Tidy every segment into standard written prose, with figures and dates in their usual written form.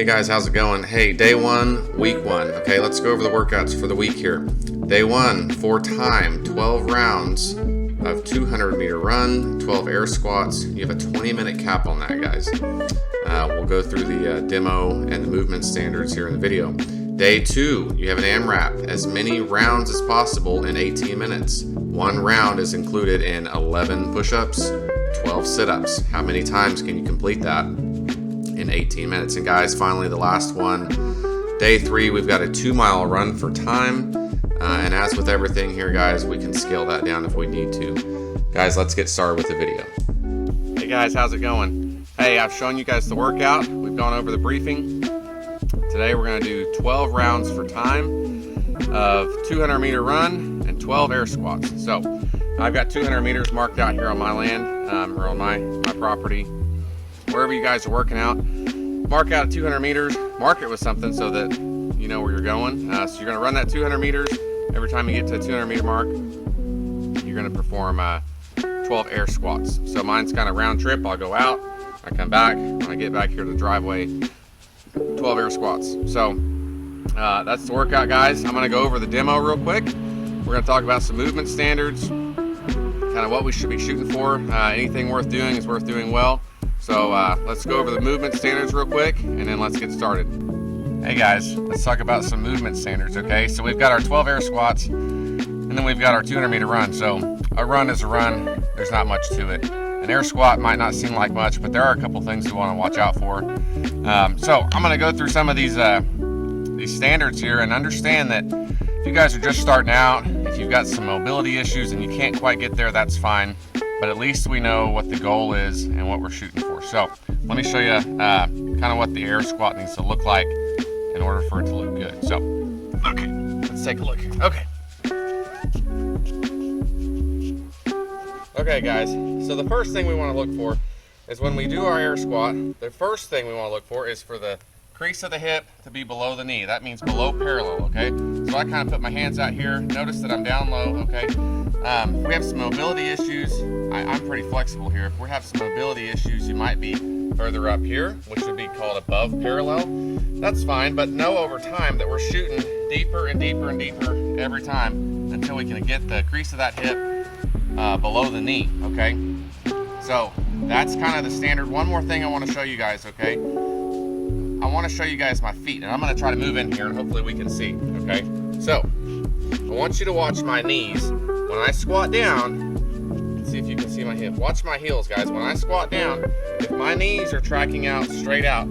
guys, how's it going? Hey, day one, week one. Okay, let's go over the workouts for the week here. Day one, for time, 12 rounds of 200-meter run, 12 air squats. You have a 20-minute cap on that, guys. We'll go through the demo and the movement standards here in the video. Day two, you have an AMRAP, as many rounds as possible in 18 minutes. One round is included in 11 push-ups, 12 sit-ups. How many times can you complete that in 18 minutes? And guys, finally the last one, day three, we've got a 2-mile run for time. And as with everything here, guys, we can scale that down if we need to. Guys, let's get started with the video. Hey guys, how's it going? Hey, I've shown you guys the workout. We've gone over the briefing. Today we're going to do 12 rounds for time of 200-meter run and 12 air squats. So I've got 200 meters marked out here on my land, or on my property. Wherever you guys are working out, mark out 200 meters, mark it with something so that you know where you're going. So you're going to run that 200 meters. Every time you get to a 200-meter mark, you're going to perform 12 air squats. So mine's kind of round trip. I'll go out, I come back, when I get back here to the driveway, 12 air squats. So that's the workout, guys. I'm going to go over the demo real quick. We're going to talk about some movement standards, kind of what we should be shooting for. Anything worth doing is worth doing well. So let's go over the movement standards real quick, and then let's get started. Hey guys, let's talk about some movement standards, okay? So we've got our 12 air squats, and then we've got our 200-meter run. So a run is a run. There's not much to it. An air squat might not seem like much, but there are a couple things we want to watch out for. So I'm going to go through some of these standards here and understand that if you guys are just starting out, if you've got some mobility issues and you can't quite get there, that's fine. But at least we know what the goal is and what we're shooting for. So let me show you kind of what the air squat needs to look like in order for it to look good. So, okay, let's take a look here. Okay guys, so the first thing we want to look for is when we do our air squat, the first thing we want to look for is for the crease of the hip to be below the knee. That means below parallel, okay? So I kind of put my hands out here. Notice that I'm down low, okay? If we have some mobility issues, I'm pretty flexible here. If we have some mobility issues, you might be further up here, which would be called above parallel. That's fine, but know over time that we're shooting deeper and deeper and deeper every time until we can get the crease of that hip below the knee, okay? So that's kind of the standard. One more thing I want to show you guys, okay? I want to show you guys my feet, and I'm going to try to move in here and hopefully we can see, okay? So I want you to watch my knees. When I squat down, let's see if you can see my hip. Watch my heels, guys. When I squat down, if my knees are tracking out straight out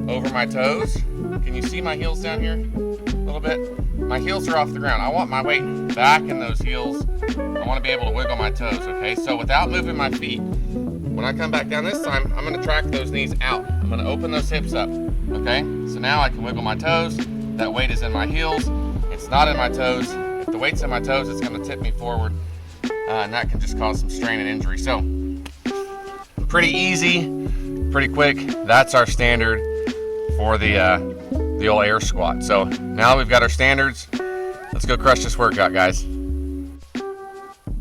over my toes, can you see my heels down here a little bit? My heels are off the ground. I want my weight back in those heels. I want to be able to wiggle my toes, okay? So without moving my feet, when I come back down this time, I'm going to track those knees out. I'm going to open those hips up, okay? So now I can wiggle my toes. That weight is in my heels. It's not in my toes. If the weight's in my toes, it's going to tip me forward, and that can just cause some strain and injury. So pretty easy, pretty quick. That's our standard for the old air squat. So now we've got our standards. Let's go crush this workout, guys.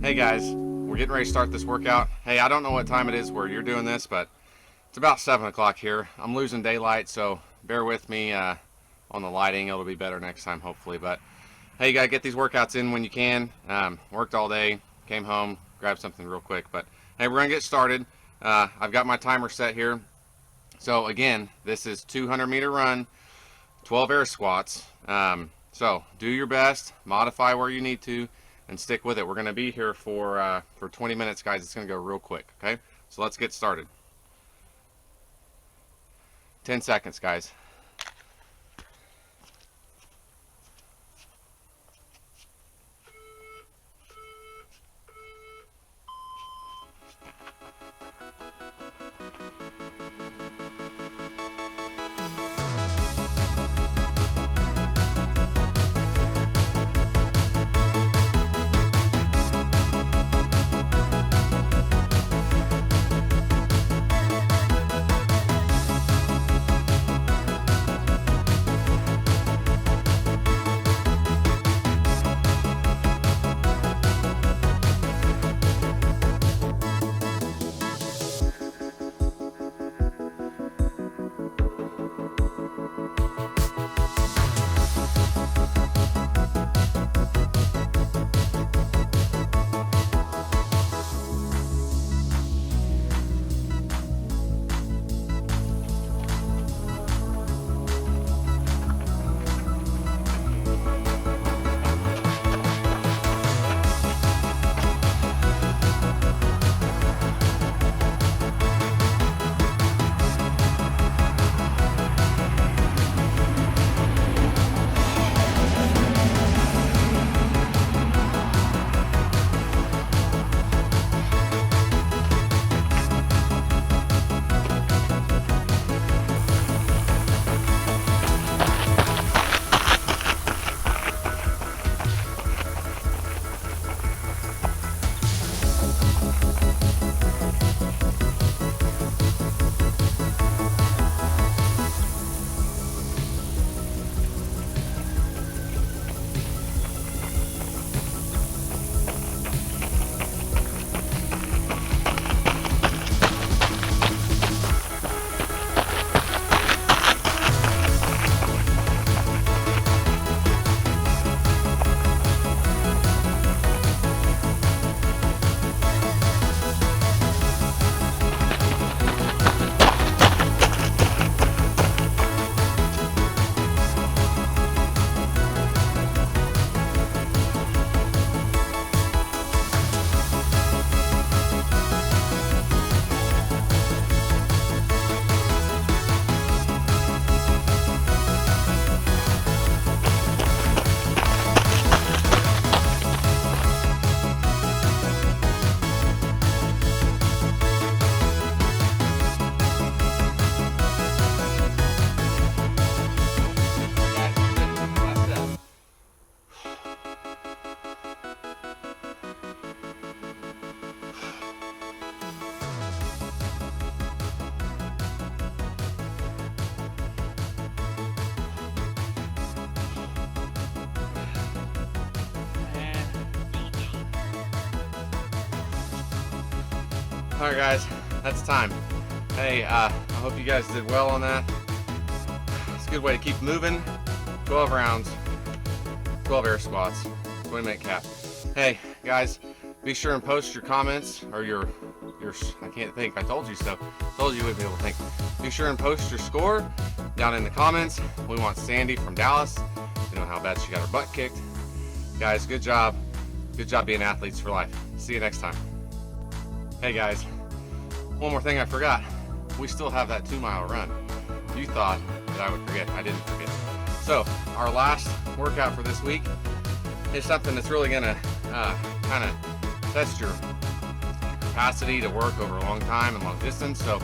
Hey guys, we're getting ready to start this workout. Hey, I don't know what time it is where you're doing this, but it's about 7 o'clock here. I'm losing daylight, so bear with me on the lighting. It'll be better next time, hopefully. But hey, you gotta get these workouts in when you can. Worked all day, came home, grabbed something real quick. But hey, we're gonna get started. I've got my timer set here. So again, this is 200-meter run, 12 air squats. So do your best, modify where you need to, and stick with it. We're gonna be here for 20 minutes, guys. It's gonna go real quick, okay? So let's get started. 10 seconds, guys. All right, guys, that's time. Hey, I hope you guys did well on that. It's a good way to keep moving. 12 rounds, 12 air squats, 20-minute cap. Hey, guys, be sure and post your comments or your I can't think, I told you so. Told you wouldn't be able to think. Be sure and post your score down in the comments. We want Sandy from Dallas. You know how bad she got her butt kicked. Guys, good job. Good job being athletes for life. See you next time. Hey guys, one more thing I forgot. We still have that 2-mile run. You thought that I would forget. I didn't forget. So our last workout for this week is something that's really gonna kind of test your capacity to work over a long time and long distance. So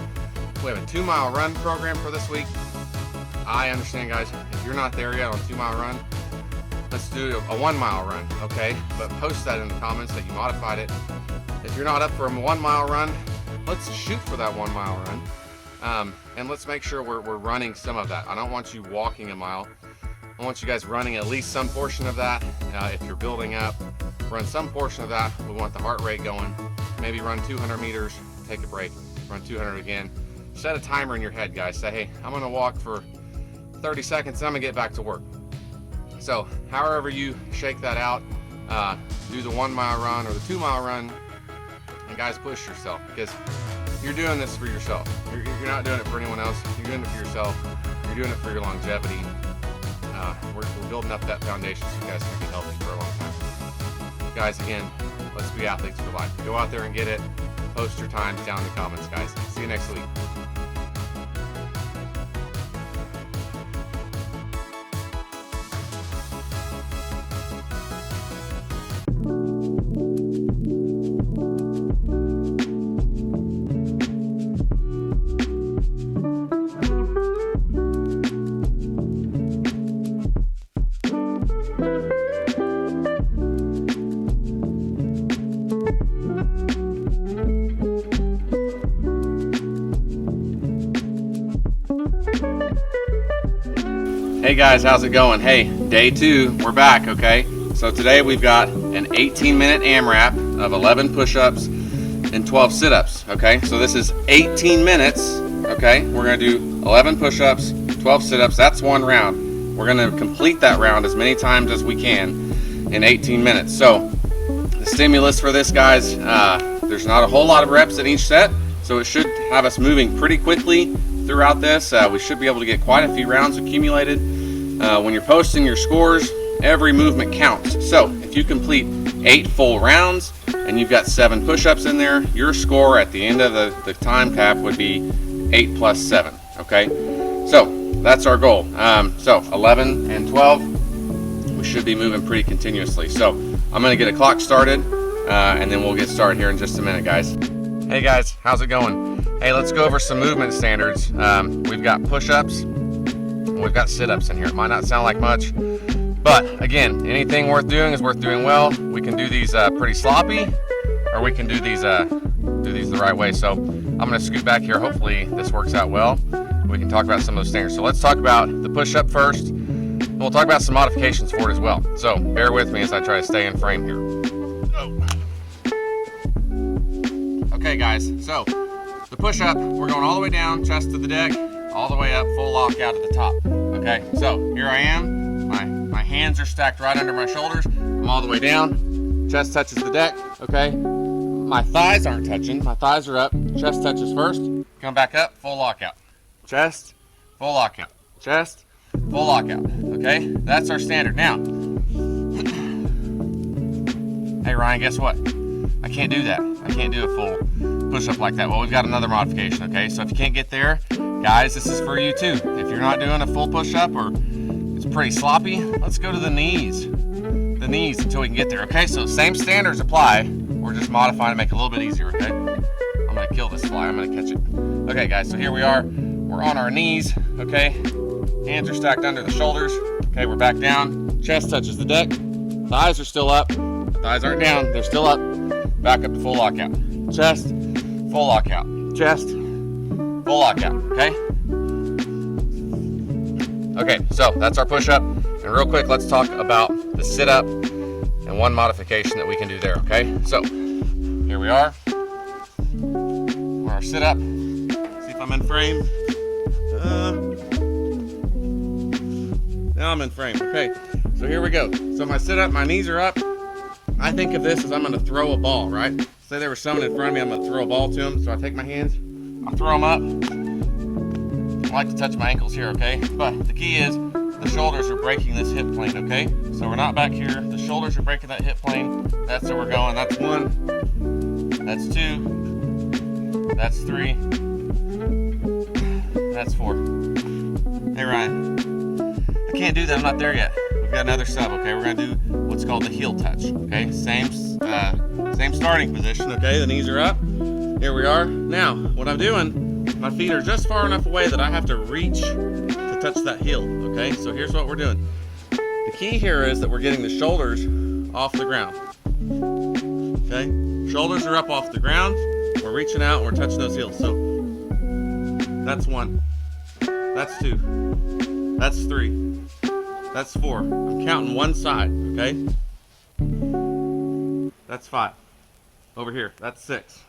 we have a 2-mile run program for this week. I understand, guys, if you're not there yet on a 2-mile run, let's do a 1-mile run, okay? But post that in the comments that you modified it. If you're not up for a 1-mile run, let's shoot for that 1-mile run. And let's make sure we're running some of that. I don't want you walking a mile. I want you guys running at least some portion of that. If you're building up, run some portion of that. We want the heart rate going. Maybe run 200 meters, take a break, run 200 again. Set a timer in your head, guys. Say, hey, I'm gonna walk for 30 seconds, and I'm gonna get back to work. So however you shake that out, do the 1-mile run or the 2-mile run. And guys, push yourself, because you're doing this for yourself. You're not doing it for anyone else. You're doing it for yourself. You're doing it for your longevity. We're building up that foundation so you guys can be healthy for a long time. Guys, again, let's be athletes for life. Go out there and get it. Post your times down in the comments, guys. See you next week. Hey guys, how's it going? Hey, day 2, we're back, okay? So today we've got an 18-minute AMRAP of 11 push-ups and 12 sit-ups, okay? So this is 18 minutes, okay? We're gonna do 11 push-ups, 12 sit-ups, that's 1 round. We're gonna complete that round as many times as we can in 18 minutes. So the stimulus for this, guys, there's not a whole lot of reps in each set, so it should have us moving pretty quickly throughout this. We should be able to get quite a few rounds accumulated. When you're posting your scores, every movement counts. So if you complete 8 full rounds and you've got 7 push-ups in there, your score at the end of the time cap would be 8 plus 7, okay? So that's our goal. So 11 and 12, we should be moving pretty continuously. So I'm gonna get a clock started and then we'll get started here in just a minute, guys. Hey guys, how's it going? Hey, let's go over some movement standards. We've got push-ups, we've got sit-ups in here. It might not sound like much, but again, anything worth doing is worth doing well. We can do these pretty sloppy, or we can do these the right way. So I'm gonna scoot back here. Hopefully this works out well. We can talk about some of those standards. So let's talk about the push-up first, and we'll talk about some modifications for it as well. So bear with me as I try to stay in frame here. Okay guys, so the push-up, we're going all the way down, chest to the deck, all the way up, full lockout at the top. Okay, so here I am. My hands are stacked right under my shoulders. I'm all the way down. Chest touches the deck. Okay, my thighs aren't touching. My thighs are up. Chest touches first. Come back up, full lockout. Chest, full lockout. Chest, full lockout. Okay, that's our standard. Now, hey Ryan, guess what? I can't do that. I can't do a full push-up like that. Well, we've got another modification, okay? So if you can't get there, guys, this is for you too. If you're not doing a full push-up or it's pretty sloppy, let's go to the knees. The knees until we can get there, okay? So same standards apply. We're just modifying to make it a little bit easier, okay? I'm gonna kill this fly, I'm gonna catch it. Okay, guys, so here we are. We're on our knees, okay? Hands are stacked under the shoulders. Okay, we're back down. Chest touches the deck. Thighs are still up. The thighs aren't down, they're still up. Back up to full lockout. Chest, full lockout. Chest, full lockout, okay? Okay, so that's our push-up. And real quick, let's talk about the sit-up and one modification that we can do there, okay? So, here we are. sit-up. See if I'm in frame. Now I'm in frame. Okay, so here we go. So my sit-up, my knees are up. I think of this as I'm gonna throw a ball, right? Say there was someone in front of me, I'm gonna throw a ball to them. So I take my hands, I throw them up. I like to touch my ankles here, okay? But the key is the shoulders are breaking this hip plane, okay? So we're not back here. The shoulders are breaking that hip plane. That's where we're going. That's 1, that's 2, that's 3, that's 4. Hey Ryan, I can't do that, I'm not there yet. We've got another sub, okay? We're gonna do what's called the heel touch, okay? Same starting position, okay? The knees are up. Here we are. Now, what I'm doing, my feet are just far enough away that I have to reach to touch that heel, okay? So here's what we're doing. The key here is that we're getting the shoulders off the ground, okay? Shoulders are up off the ground. We're reaching out and we're touching those heels. So that's 1, that's 2, that's 3, that's 4. I'm counting one side, okay? That's 5. Over here, that's 6,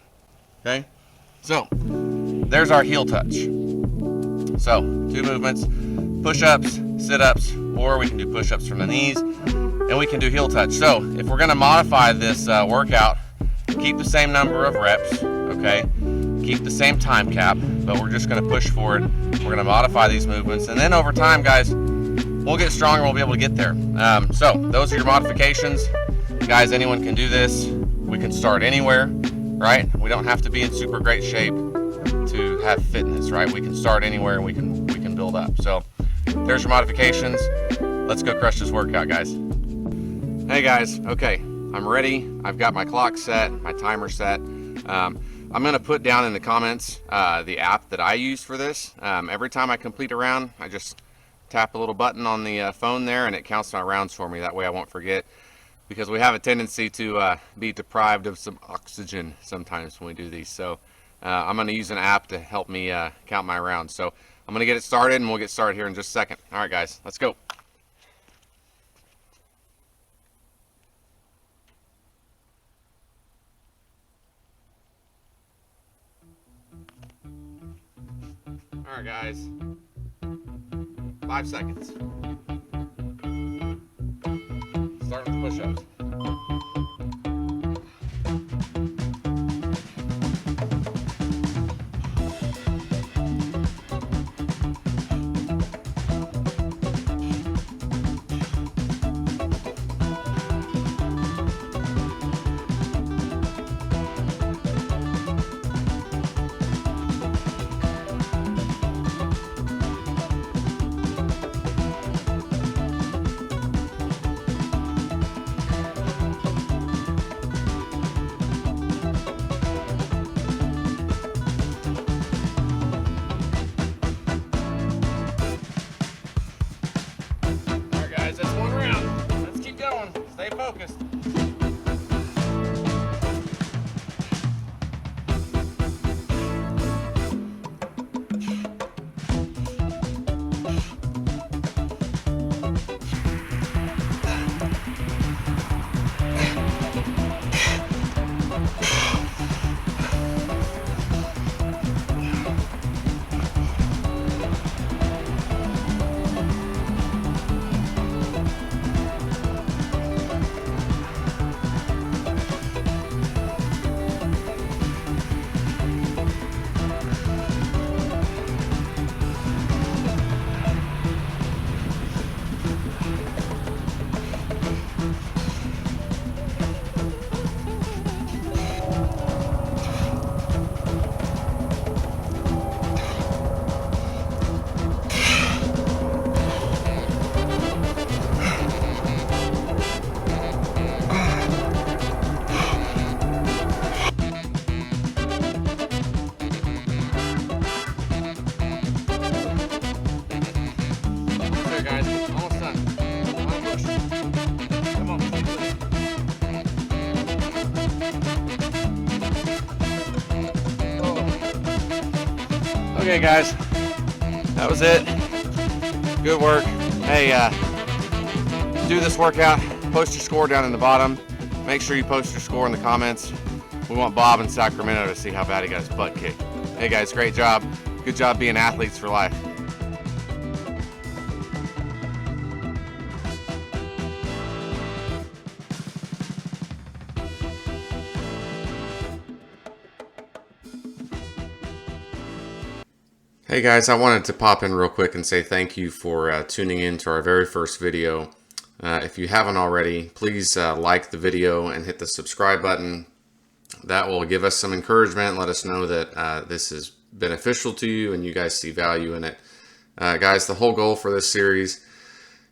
okay? So there's our heel touch. So 2 movements, push-ups, sit-ups, or we can do push-ups from the knees, and we can do heel touch. So if we're gonna modify this workout, keep the same number of reps, okay? Keep the same time cap, but we're just gonna push forward. We're gonna modify these movements, and then over time, guys, we'll get stronger, we'll be able to get there. So those are your modifications. Guys, anyone can do this. We can start anywhere, right? We don't have to be in super great shape to have fitness, right? We can start anywhere and we can build up. So there's your modifications. Let's go crush this workout, guys. Hey guys, okay, I'm ready. I've got my clock set, my timer set. I'm gonna put down in the comments the app that I use for this. Every time I complete a round, I just tap a little button on the phone there and it counts my rounds for me. That way I won't forget, because we have a tendency to be deprived of some oxygen sometimes when we do these. So I'm gonna use an app to help me count my rounds. So I'm gonna get it started and we'll get started here in just a second. All right guys, let's go. All right guys, 5 seconds. Starting with push-ups. Stay focused. Okay guys, that was it. Good work. Hey, do this workout, post your score down in the bottom. Make sure you post your score in the comments. We want Bob in Sacramento to see how bad he got his butt kicked. Hey guys, great job. Good job being athletes for life. Hey guys, I wanted to pop in real quick and say thank you for tuning in to our very first video. If you haven't already, please like the video and hit the subscribe button. That will give us some encouragement, let us know that this is beneficial to you and you guys see value in it. Guys, the whole goal for this series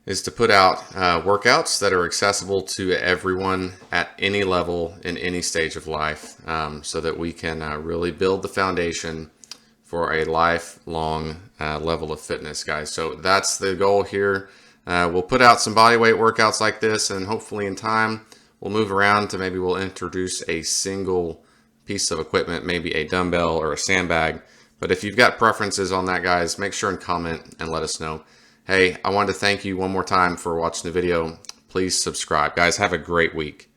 is to put out workouts that are accessible to everyone at any level in any stage of life, so that we can really build the foundation for a lifelong level of fitness, guys. So that's the goal here. We'll put out some bodyweight workouts like this, and hopefully in time we'll move around to maybe we'll introduce a single piece of equipment, maybe a dumbbell or a sandbag. But if you've got preferences on that, guys, make sure and comment and let us know. Hey, I wanted to thank you one more time for watching the video. Please subscribe. Guys, have a great week.